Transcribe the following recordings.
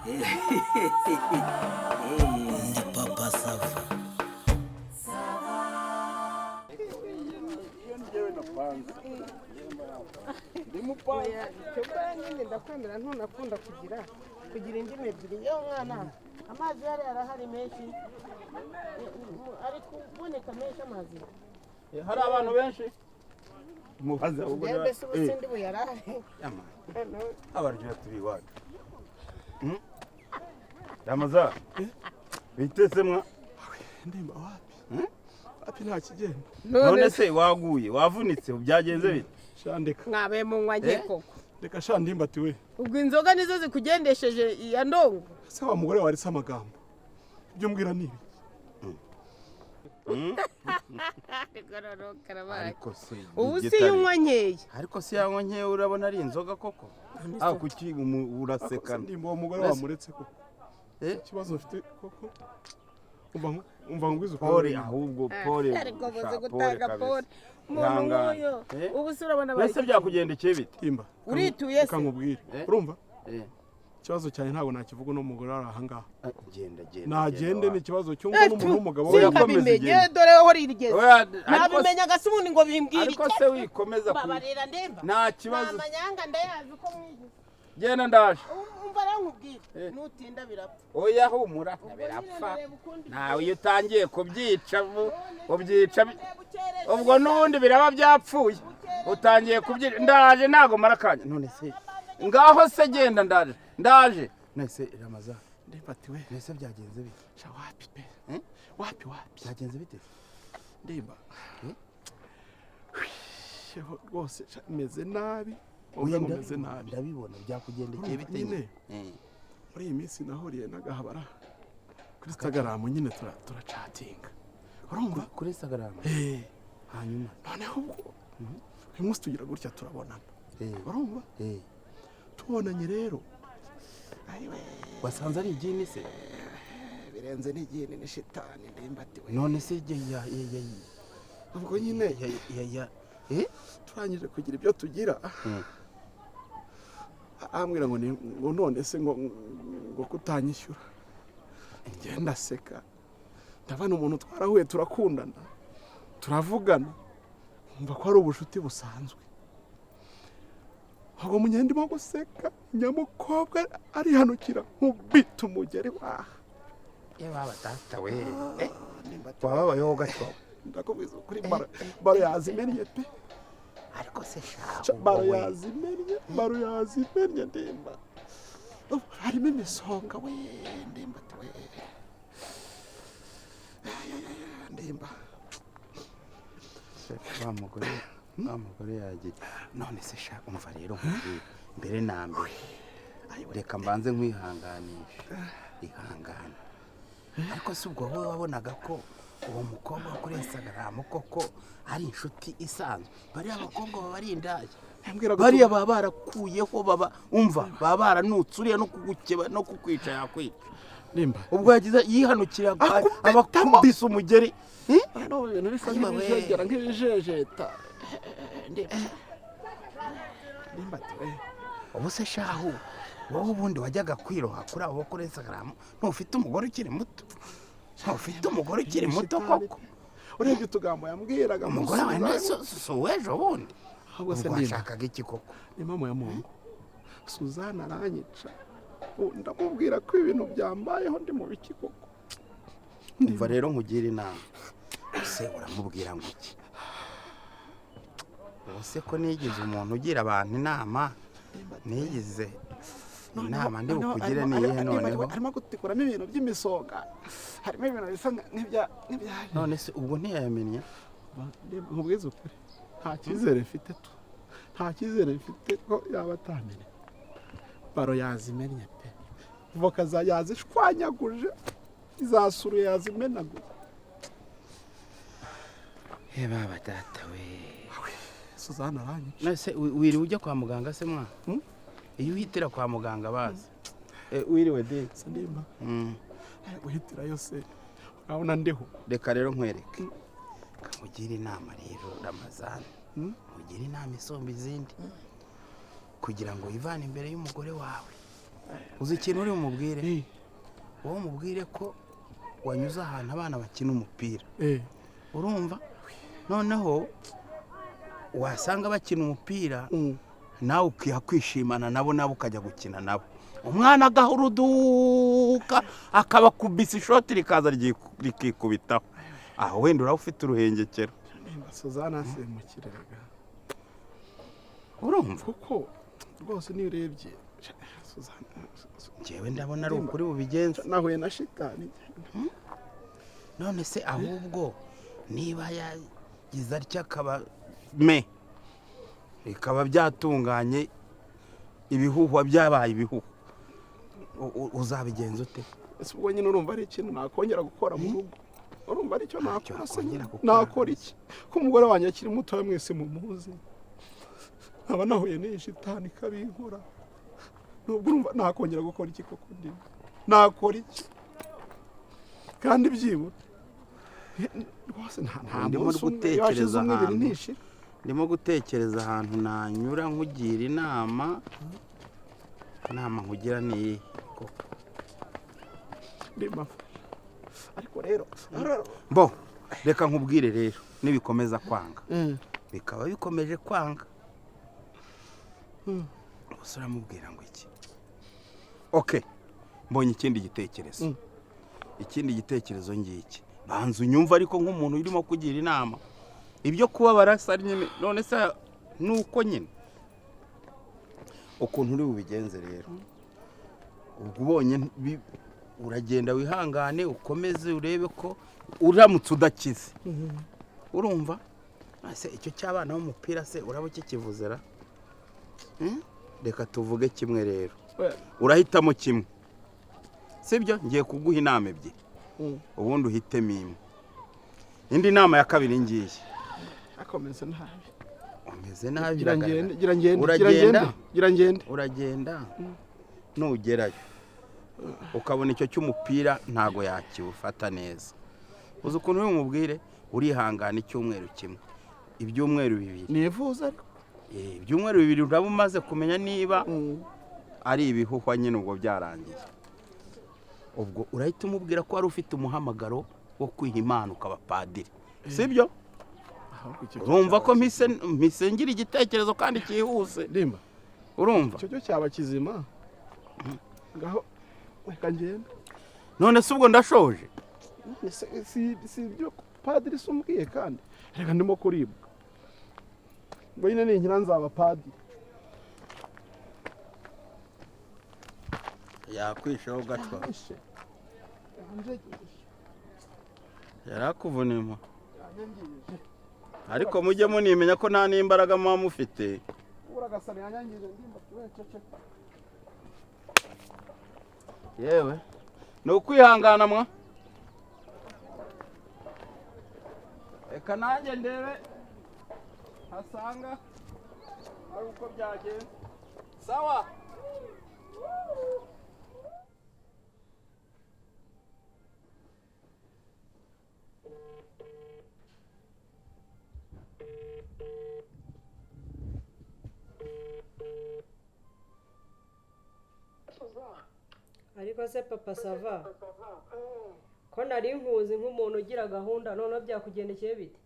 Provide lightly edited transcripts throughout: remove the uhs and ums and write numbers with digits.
Ndi papa sava. Ndakwemera ntunakunda kugira indimi ebyiri yewe mwana amazi yari arahari menshi ari kuboneka menshi amazi hari abantu benshi mubaze ubwo mbese ubusindi buyarahari abaryo turi wacu Ramaza bitese mwa ndimba wapi nta kigenda none se waguye wavunitse byagenze bite shandeka mwabe munywa ngiye koko reka shandimba ati we ubwo inzoga nizo zikugendesheje ya ndongo se wa mugore waritse amagambo ibyo mbwira nibi ariko se ubu si yunywa nkeya ariko se yanywa nkeya urabona ari inzoga koko kuki urasekana ndimba uwo mugore wamuretse koko ikibazo ufite koko umva ngwizo pole ahubwo pole ariko boze gutanga pole umuntu nk'uyo ubu se urabona bese byakugendekeye bite imba urituye se kankubwire urumva ikibazo cyane ntabwo nakivuga no mugore ari aha ngaha nagende ni ikibazo cy'umwe n'umuntu w'umugabo we yakomeze dore ho ririgeze nabimenya gasubundi ngo bimbwire ariko se wikomeza babarira ndemba nta kibazo amanyanga ndayazi ko mwigize genda ndaje umva rankubwire nutinda birapfa oya humura birapfa nawe iyo utangiye kubyica ubwo n'ubundi biraba byapfuye utangiye kubyica ndaje ntago marakanya none se ngaho se genda ndaje nese Ramaza ndimba we nese byagenze bite sha wapi pe wapi byagenze bite ndimba rwose meze nabi umeze nabi ndabibona byakugendekeye bite nyine muri iyi minsi nahuriye n'agahabara kuri Instagram nyine turachatinga urumva kuri Instagram hanyuma noneho ubwo uyu munsi tugira gutya turabonana urumva tubonanye rero ayiwe wasanze ari igini se birenze n'igini ni shitani ndimba ati we none se ubwo nyine turangije kugira ibyo tugira ambwira ngo none se ngo kutanyishyura ngenda seka ndabana umuntu twarahuye turakundana turavugana umva ko ari ubushuti busanzwe ahubwo munyendimo guseka nyamukobwa arihanukira nk'ubita umugeri waha baba data we wababayeho gato ndakubwiza kuri baro yazimennye pe ariko se baro yazimennye ndimba harimo imisonga we ndimba we ndimba wa mugore yagiye none se sha umva rero mbere na mbere reka mbanze nkwihanganisha ihangana ariko se ubwo wowe wabonaga ko uwo mukobwa kuri Instagram koko ari inshuti isanzwe bari abakobwa babarindaye bariya baba barakuyeho baba baranutse uriya no kugukeba no kukwica yakwica nimba ubwo yagize yihanukira abakubise umugeri no ibintu bisa nk'ibijegera nk'ibijejeta nimba ubu se shahu wowe ubundi wajyaga kwiroha kuri abo kuri Instagram ntufite umugore ukiri muto koko urebye utugambo yambwiraga umugore wawe nese wejo bundi ahubwo se washakaga iki koko ni mama ya Mungu Suzana aranyica ndamubwira ko ibintu byambayeho ndi mu biki koko umva rero nkugira inama se uramubwira ngo iki ubuse ko nigize umuntu ugira abantu inama nigize inama ndi bukugire niyihe noneho harimo gutikuramo ibintu by'imisonga harimo ibintu bisa nk'ibya none se ubwo ntiyayamenya nkubwiza ukuri nta cyizere mfite ko yaba atamenya baro yazimennye pe voka yazishwanyaguje izasuru yazimenaguye baba data we Suzana aranyica nese wiriwe ujya kwa muganga se mwa iyo uhitira kwa muganga bazi wiriwe de ndimba uhitira yose urabona ndiho reka rero nkwereke kamugira inama rero Ramazani mugira inama isomba izindi kugira ngo wivane imbere y'umugore wawe uzi ikintu uri bumubwire wowe umubwire ko wanyuze ahantu abana bakina umupira urumva noneho wasanga bakina umupira nawe ukiha kwishimana nabo ukajya gukina nabo umwana agahuruduka akaba kubisa ishoti rikaza rikikubitaho aho wenda uraba ufite uruhengekero Suzana asemukire rega urumva kuko rwose niyo urebye Suzana njyewe ndabona ari ukuri bubigenza nahuye na shitani none se ahubwo niba yagize atya akaba bikaba byatunganye ibihuhwa byabaye ibihuhwa uzabigenza ute ese ubwo nyine urumva ari ikintu nakongera gukora mu rugo urumva ari cyo nakora nakora iki ko umugore wanjye akiri mutoya mwese mumuzi aba nahuye n'iyi shitani kabinkora nubwo urumva nakongera gukora iki koko ndi nakora iki kandi byibura rwose nta ndimo gutekereza ahantu ndimo gutekereza ahantu nanyura nkugira inama nkugira ni koko ndima ariko rero bo reka nkubwire rero nibikomeza kwanga bikaba bikomeje kwanga gusa uramubwira ngo iki okay mbonye ikindi gitekerezo ngiki banza unyumva ariko nk'umuntu urimo kugira inama ibyo kuba barasa nyine none se nuko nyine ukuntu uri bubigenze rero ubwo ubonye uragenda wihangane ukomeze urebe ko uramutse udakize urumva ese icyo cy'abana b'umupira se uraba ukikivuzera reka tuvuge kimwe rero urahitamo kimwe sibyo ngiye kuguha inama ebyiri ubundi uhitemo imwe indi nama ya kabiri ngiye akomeze nabi umeze nabi uragenda nugerayo ukabona icyo cy'umupira ntago yakiwufata neza uzi ukuntu uri mubwire urihangana icyumweru kimwe ibyumweru bibiri nivuza ariko ibyumweru bibiri uraba umaze kumenya niba ari ibihuhwa nyine ubwo byarangiye ubwo urahita umubwira ko wari ufite umuhamagaro wo kwiha Imana ukaba padiri sibyo urumva ko mpise ngira igitekerezo kandi cyihuse urumva icyo cyo cyaba kizima ngaho reka ngende none se ubwo ndashoje si ibyo padiri se umbwiye kandi reka ndimo kuribwa ngo nyine ninkira nzaba padiri yakwishaho gatwa yarakuvunima ariko mujye munimenya ko nta n'imbaraga muba mufite yewe ni ukwihangana mwa reka nanjye ndebe hasanga ari uko byagenze sawa ariko se papa sava ko nari nkuzi nk'umuntu ugira gahunda none byakugendekeye bite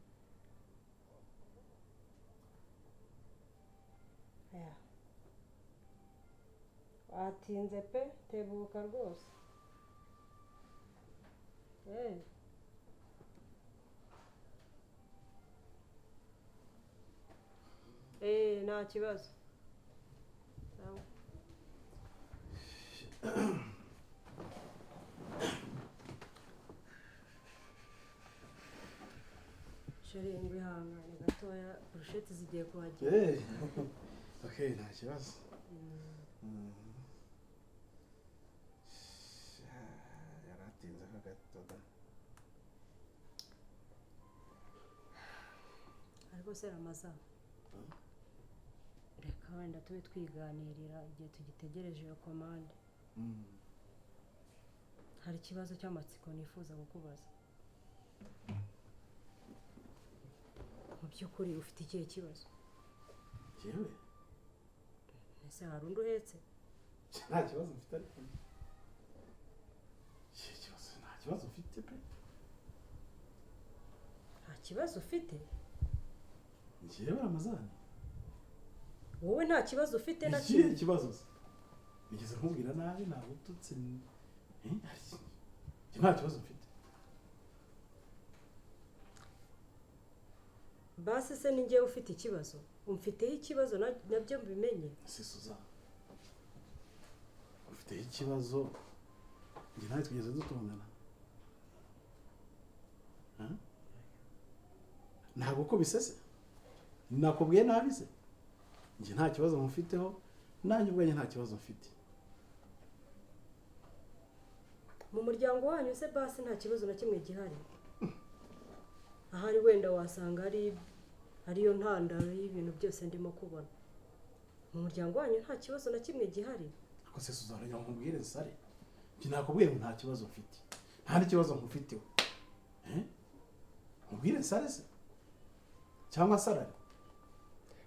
watinze pe tebuka rwose nta kibazo sheri ngwihangane gatoya burusheti zigiye kuhagera okay nta kibazo yaratinze ko gatoda ariko se Ramazan reka wenda tube twiganirira igihe tugitegereje iyo komande hari ikibazo cy'amatsiko nifuza kukubaza mu by'ukuri ufite ikihe kibazo yewe ese hari undi uhetse nta kibazo mfite ariko nta kibazo mfite pe. nta kibazo ufite njyewe Ramazani wowe nta kibazo ufite na ikihe kibazo se nigeze nkubwira nabi nagututse nta kibazo mfite. basi se ni njyewe ufite ikibazo umfiteho ikibazo nabyo mbimenye. si Suzana ufiteho ikibazo njye nawe twigeze dutongana ntabwo uko bisese nakubwiye nabi se njye nta kibazo mufiteho nanjye ubwanjye nta kibazo mfite. mu muryango wanyu se basi nta kibazo na kimwe gihari ahari wenda wasanga ariyo ntandaro y'ibintu byose ndimo kubona. mu muryango wanyu nta kibazo na kimwe gihari. ariko se Suzana njya nkubwire sare njye nakubwiye ngo nta kibazo mfite nta n'ikibazo nkufiteho nkubwire sare se cyangwa sarari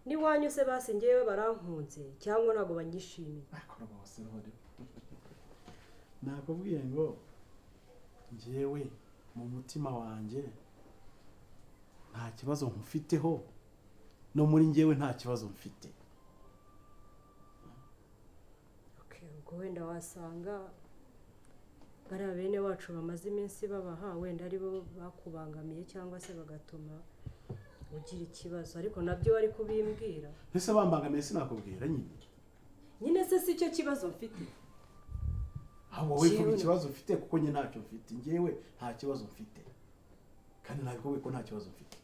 n'iwanyu se basi njyewe barankunze cyangwa ntabwo banyishimiye. akora bose rero nakubwiye ngo njyewe mu mutima wanjye nta kibazo nkufiteho no muri njyewe nta kibazo mfite. ubwo wenda wasanga bariya bene wacu bamaze iminsi babaha wenda aribo bakubangamiye cyangwa se bagatuma ugira ikibazo ariko nabyo wari kubimbwira. ese bambangamiye sinakubwira nyine se si cyo kibazo mfite ahubwo wowe vuga ikibazo ufite kuko njye ntacyo mfite njyewe nta kibazo mfite kandi ntabwo ko nta kibazo mfite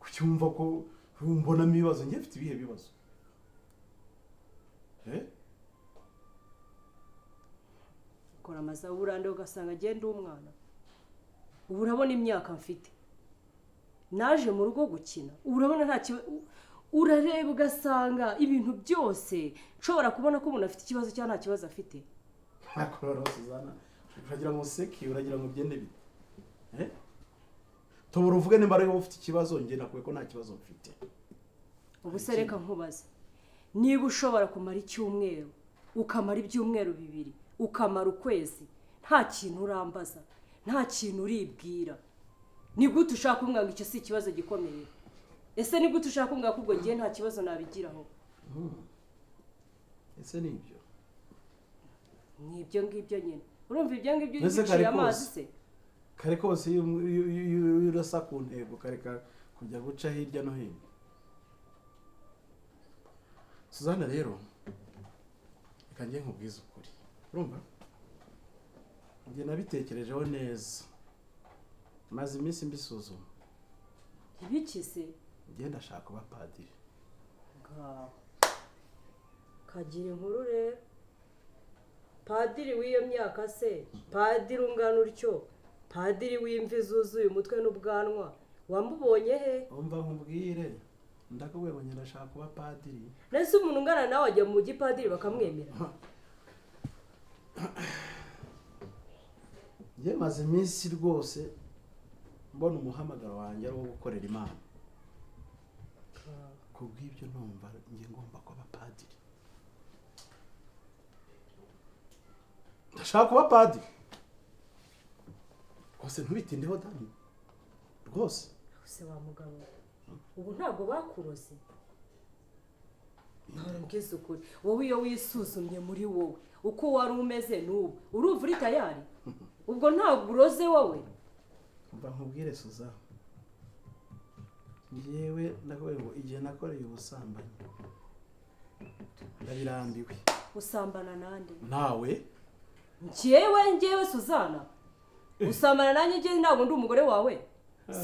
kucyumva ko mbonamo ibibazo njye mfite ibihe bibazo ukora amasaha uburande ugasanga agenda umwana ubu urabona imyaka mfite naje mu rugo gukina ubu urabona nta kibazo urareba ugasanga ibintu byose nshobora kubona ko umuntu afite ikibazo cyangwa nta kibazo afite. ntakorora Suzana uragira ngo useke uragira ngo ugende bite tubura uvuge nimba ariho ufite ikibazo njye nakuye ko nta kibazo mfite. ubu se reka nkubaze niba ushobora kumara icyumweru ukamara ibyumweru bibiri ukamara ukwezi nta kintu urambaza nta kintu uribwira ni gute ushaka kumbwira ngo icyo si ikibazo gikomeye? ese ni gute ushaka kumbwira ko ubwo ngiye nta kibazo nabigiraho? ese ni ibyo ni ibyo ngibyo nyine urumva ibyo ngibyo biciye amazi se kare kose iyo urasa ku ntego kareka kujya guca hirya no hino. Suzana rero reka njye nkubwize ukuri urumva njye nabitekerejeho neza maze iminsi mbisuzuma ibikize njye ndashaka kuba padiri. kagira inkuru rero padiri w'iyo myaka se padiri ungana utyo padiri w'imvi zuzuye umutwe n'ubwanwa wamubonye he? umva nkubwire ndakubwiye ngo njye ndashaka kuba padiri. nese umuntu ungana nawe ajya mu gipadiri bakamwemera? njye maze iminsi rwose mbona umuhamagaro wanjye ari uwo gukorera Imana kubw'ibyo numva njye ngomba kuba padiri. ndashaka kuba padiri rwose ntubitindeho Dani rwose. se wa mugabo ubu ntabwo bakuroze mbwiza ukuri wowe iyo wisuzumye muri wowe uko wari umeze n'ubu urumva uri tayari ubwo ntabwo uroze wowe? mva nkubwire Suzana njyewe ndakubwira ngo igihe nakoreye ubusambanyi ndabirambiwe. usambana nande? nawe njyewe Suzana usambana nanjye njye ntabwo ndi umugore wawe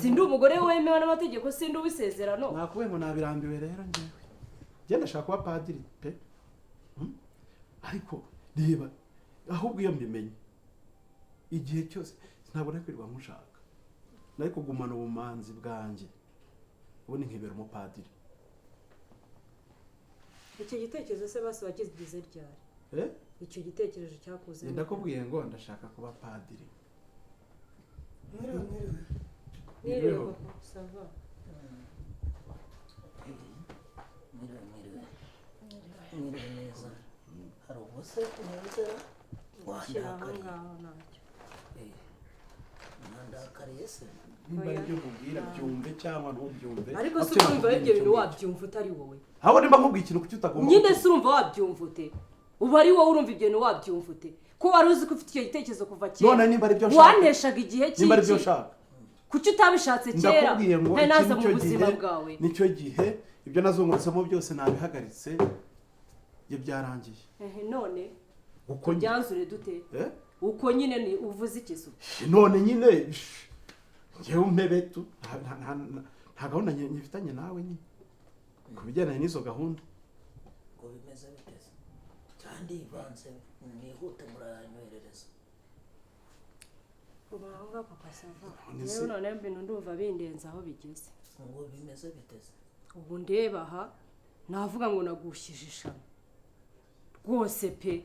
sindi umugore wemewe n'amategeko sindi ubisezerano. nakubwiye ngo nabirambiwe rero njyewe ndashaka kuba padiri pe ariko reba ahubwo iyo mbimenye igihe cyose ntabwo nari kwirirwa nkushaka nari kugumana ubumanzi bwanjye ubundi nkibera umupadiri. icyo gitekerezo se basi wakigize ryari? icyo gitekerezo cyakuze ndakubwiye ngo ndashaka kuba padiri. Niriwe sava mwiriwe neza hari ubuse neza shyira aho wandakariye ngaho ntacyo mwandakariye se nimba aribyo nkubwira byumve cyangwa ntubyumve ariko si urumva ibyo bintu wabyumva utari wowe aho nimba nkubwiye ikintu kuki utagomba nyine si urumva wabyumva ute ubu ari wowe urumva ibyo bintu wabyumva ute ko wari uzi ko ufite icyo gitekerezo kuva kera none nimba aribyo nshaka waneshaga igihe nimba aribyo cy'iki nshaka kuki utabishatse kera ndakubwiye ngo ntari naza mu nicyo buzima gihe bwawe nicyo gihe ibyo nazungurutsemo byose nabihagaritse ibyo byarangiye none uko byanzure dute uko nyine ni uvuze ikizu none nyine ngewe umpebe tu nta gahunda nyifitanye nawe nyine ku bijyanye n'izo gahunda ngo bimeze biteze kandi ivanze mwihute muranyoherereza ubahanga papa sava rero none ibintu ndumva bindenza aho bigeze ngo bimeze biteze ubu ndeba aha navuga ngo nagushije ishami rwose pe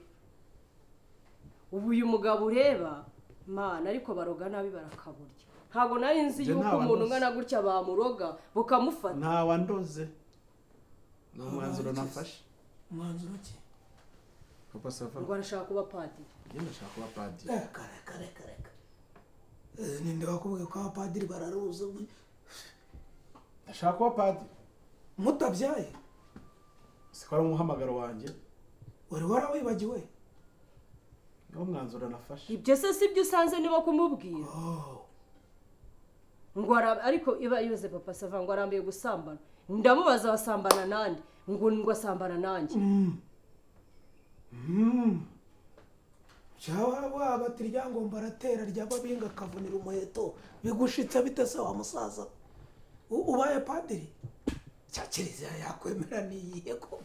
ubu uyu mugabo ureba mana ariko baroga nabi barakaburya ntabwo nari nzi yuko umuntu ungana gutya bamuroga bukamufata ntawandoze ni umwanzuro nafashe umwanzuro ki papa sava ngo arashaka kuba padiri ngenda ashaka kuba padiri kareka ninde wakubwiye ko abapadiri bararuza ndashaka kuba padiri mutabyaye siko ari umuhamagaro wanjye wari warawibagiwe niwo mwanzuro nafashe ibyo se si byo usanze niba kumubwira ngo ariko iba yuze papa sava ngo arambiye gusambana ndamubaza wasambana nande ngo asambana nanjye cyaba wabati ryangomba aratera ry'ababinga akavunira umuheto bigushitse bitese wa musaza ubaye padiri cya kiliziya yakwemera niyihe ko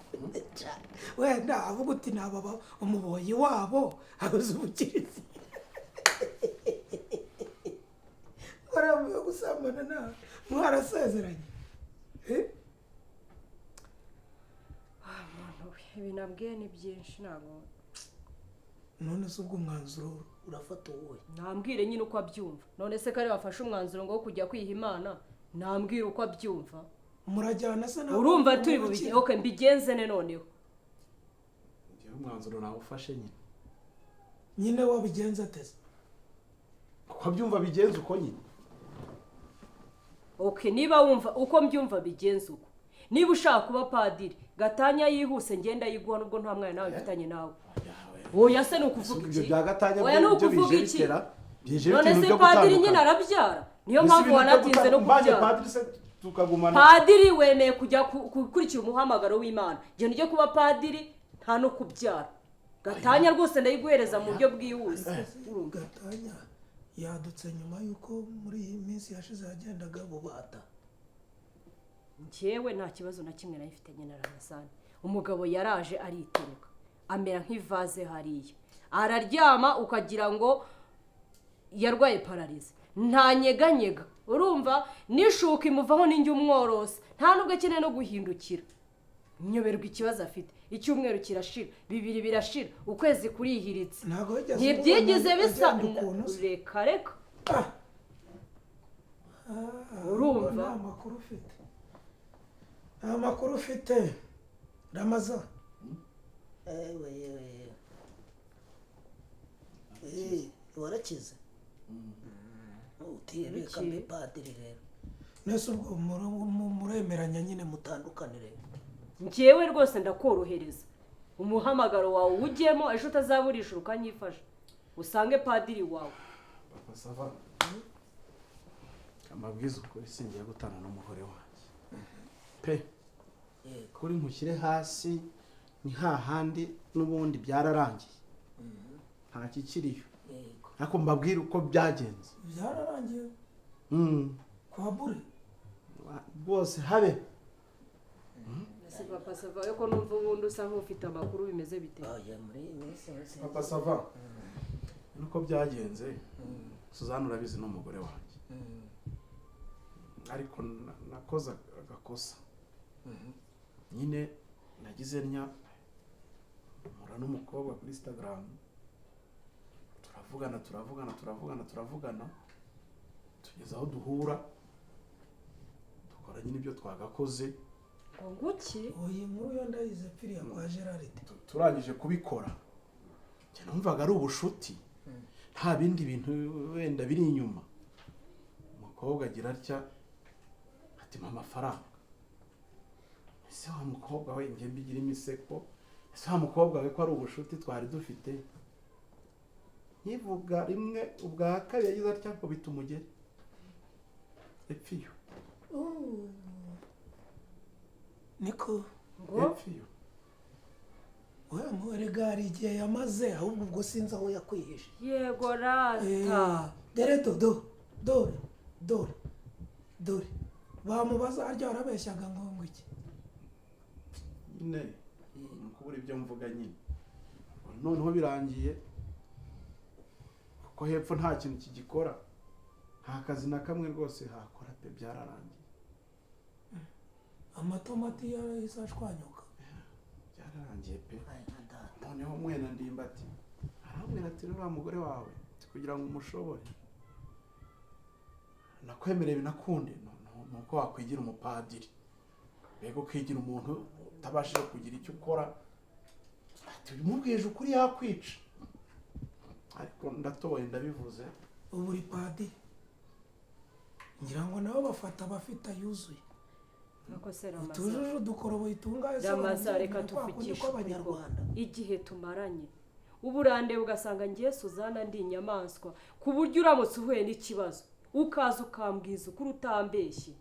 wenda avuga uti nababa umuboyi wabo abuze ubukiriziya waramuye gusambana nawe mwarasezeranye ibi nabwiye ni byinshi ntabwo none se ubwo umwanzuro urafata wowe nambwire nyine uko abyumva none se kare wafashe umwanzuro ngo wo kujya kwiha imana nambwire uko abyumva murajyana se nawe urumva turi bubige oke mbigenze ne noneho ngewe umwanzuro nawufashe nyine wabigenza ateze uko abyumva bigenze uko nyine oke niba wumva uko mbyumva bigenze uko niba ushaka kuba padiri gatanya yihuse ngenda yiguha nubwo nta mwana nawe mfitanye nawe oya se ni ukuvuga ibyo iki bya gatanya oya ni byo ukuvuga bije iki bitera bije none ibintu se byo padiri nyine gutandukana arabyara niyo mpamvu wanatinze no mbanye kubyara padiri se tukagumana padiri wemeye kujya gukurikira umuhamagaro w'imana njye nijye kuba padiri nta no kubyara gatanya rwose ndayiguhereza mu buryo bwihuse gatanya yadutse nyuma y'uko muri iyi minsi yashize yagendaga bubata njyewe nta kibazo na kimwe nayifitanye na Ramazani umugabo yaraje ariteruka amera nk'ivaze hariya araryama ukagira ngo yarwaye pararize ntanyeganyega urumva nishuka imuvaho n'injye umworose nta nubwo akeneye no guhindukira nyoberwa ikibazo afite icyumweru kirashira bibiri birashira ukwezi kurihiritse ntibyigize bisa reka urumva nta makuru ufite nta makuru ufite Ramaza warakize utibika mbe padiri rero nese ubwo muremeranya nyine mutandukane rero njyewe rwose ndakorohereza umuhamagaro wawe ujyemo ejo utazaburisha ukanyifasha usange padiri wawe papa sava amabwiza ukuri singiye gutana n'umugore wanjye pe kuri nkushyire hasi ni hahandi n'ubundi byararangiye nta kikiriyo ariko mbabwire uko byagenze byararangiye kwa bure bose habe ese papa sava yuko numva ubundi usa nk'ufite amakuru bimeze bite papa sava nuko byagenze Suzanne urabizi n'umugore wanjye ariko nakoze agakosa nyine nagize nya mura n'umukobwa kuri Instagram turavugana tugeze aho duhura dukora nyine ibyo twagakoze nguki iyi nkuru yo ndayize pfiriya kwa Gerard. turangije kubikora njye numvaga ari ubushuti nta bindi bintu wenda biri inyuma. Umukobwa agira atya ati mpa amafaranga. Ese wa mukobwa we njye mbigira imiseko, ese wa mukobwa we ko ari ubushuti twari dufite. Nkivuga rimwe ubwa kabiri yagize atya ngo bita umugeri epfiyo Niko ngo epfiyo we murega hari igihe yamaze ahubwo ubwo sinzi aho yakwihishe. yego rata Dore dore bamubaza harya warabeshyaga ngo iki nyine kubura ibyo mvuga nyine. Noneho birangiye kuko hepfo nta kintu kigikora, nta kazi na kamwe rwose hakora pe, byararangiye. amatomati yahise ashwanyuka. Byararangiye pe. Noneho mwena ndimbati arambwira ati rero wa mugore wawe kugira ngo umushobore nakwemereye binakunde nuko wakwigira umupadiri, mbega ukigira umuntu utabashije kugira icyo ukora. Ati umubwije ukuri yakwica, ariko ndatoye ndabivuze. Ubu uri padiri ngira ngo nabo bafata abafite ayuzuye. nuko se Ramaza Tujuje udukoroboyi tungahe Ramaza reka tuvugishe Abanyarwanda. igihe tumaranye uburande ugasanga ngiye Suzana ndi inyamaswa ku buryo uramutse uhuye n'ikibazo ukaza ukambwiza ukuri utambeshye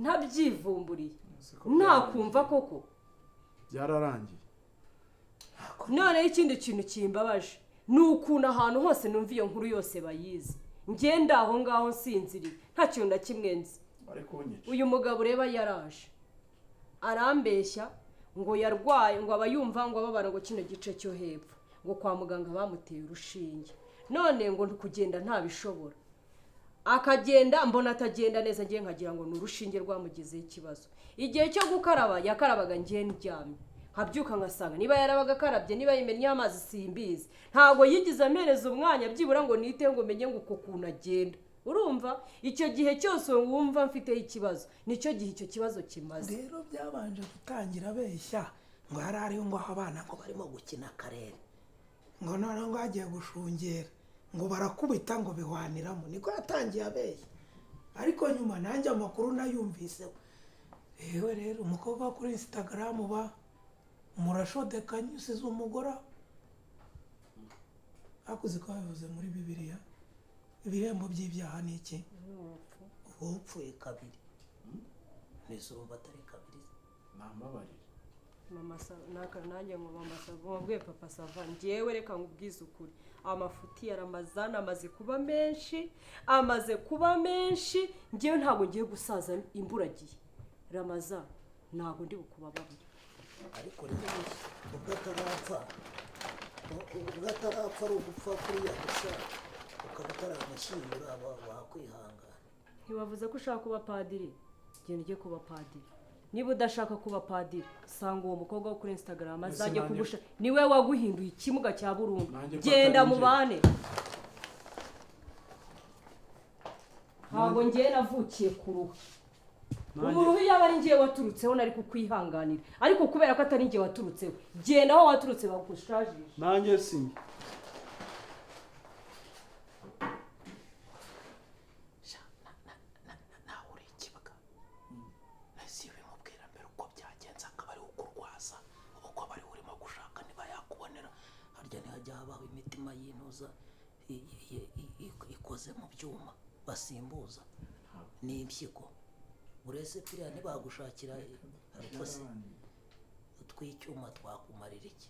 ntabyivumburiye ntakumva koko Byararangiye. noneho ikindi kintu kimbabaje ni ukuntu ahantu hose numva iyo nkuru yose bayizi ngenda aho ngaho nsinziriye nta kintu na kimwe nzi. Uyu mugabo ureba yaraje arambeshya ngo yarwaye ngo aba yumva ngo ababara ngo kino gice cyo hepfo ngo kwa muganga bamuteye urushinge none ngo kugenda ntabishobora akagenda mbona atagenda neza ngiye nkagira ngo ni urushinge rwamugizeho ikibazo. Igihe cyo gukaraba yakarabaga ngiye ndyamye habyuka ngasanga niba yarabaga akarabye niba yimennye amazi simbizi ntago yigize amereza umwanya byibura ngo nite ngo menye ngo uko kuntu agenda. Urumva icyo gihe cyose wumva mfiteho ikibazo nicyo gihe icyo kibazo kimaze. Rero byabanje gutangira abeshya ngo hari ariho ngo abana ngo barimo gukina akarere ngo none ngo agiye gushungera ngo barakubita ngo bihwaniramo, niko yatangiye abeshya. Ariko nyuma nanjye amakuru nayumviseho. Ewe rero umukobwa wo kuri Instagram ba murashodekanye usize umugore akuze ko yavuze muri Bibiliya ibihembo by'ibyaha ni iki? Upfuye kabiri. Nizumva atari kabiri. Nambabarira. Mama nanjye ngo mama Sava wabwiye papa Sava ngewe reka nkubwize ukuri amafuti ya Ramazana amaze kuba menshi ngewe ntabwo ngiye gusaza imburagiye. Ramazana ntabwo ndi bukubabarira. Ariko rero ubwo atarapfa ari ugupfa kuriya gusa ukaba utaramushyingura wakwihangana. Ntibavuze ko ushaka kuba padiri genda ujye kuba padiri. Niba udashaka kuba padiri sanga uwo mukobwa wo kuri Instagram azajya kugusha niwe waguhinduye ikimuga cya burundu genda mubane. Ntabwo ngiye navukiye kuruha umuntu yaba ari ngiye waturutseho nari kukwihanganira ariko kubera ko atari ngiye waturutseho genda aho waturutse bagushajije. Nanjye sinye habaho imitima y'intuza ikoze mu byuma basimbuza n'impyiko. Uretse piriya ntibagushakira ariko se utw'icyuma twakumarira iki?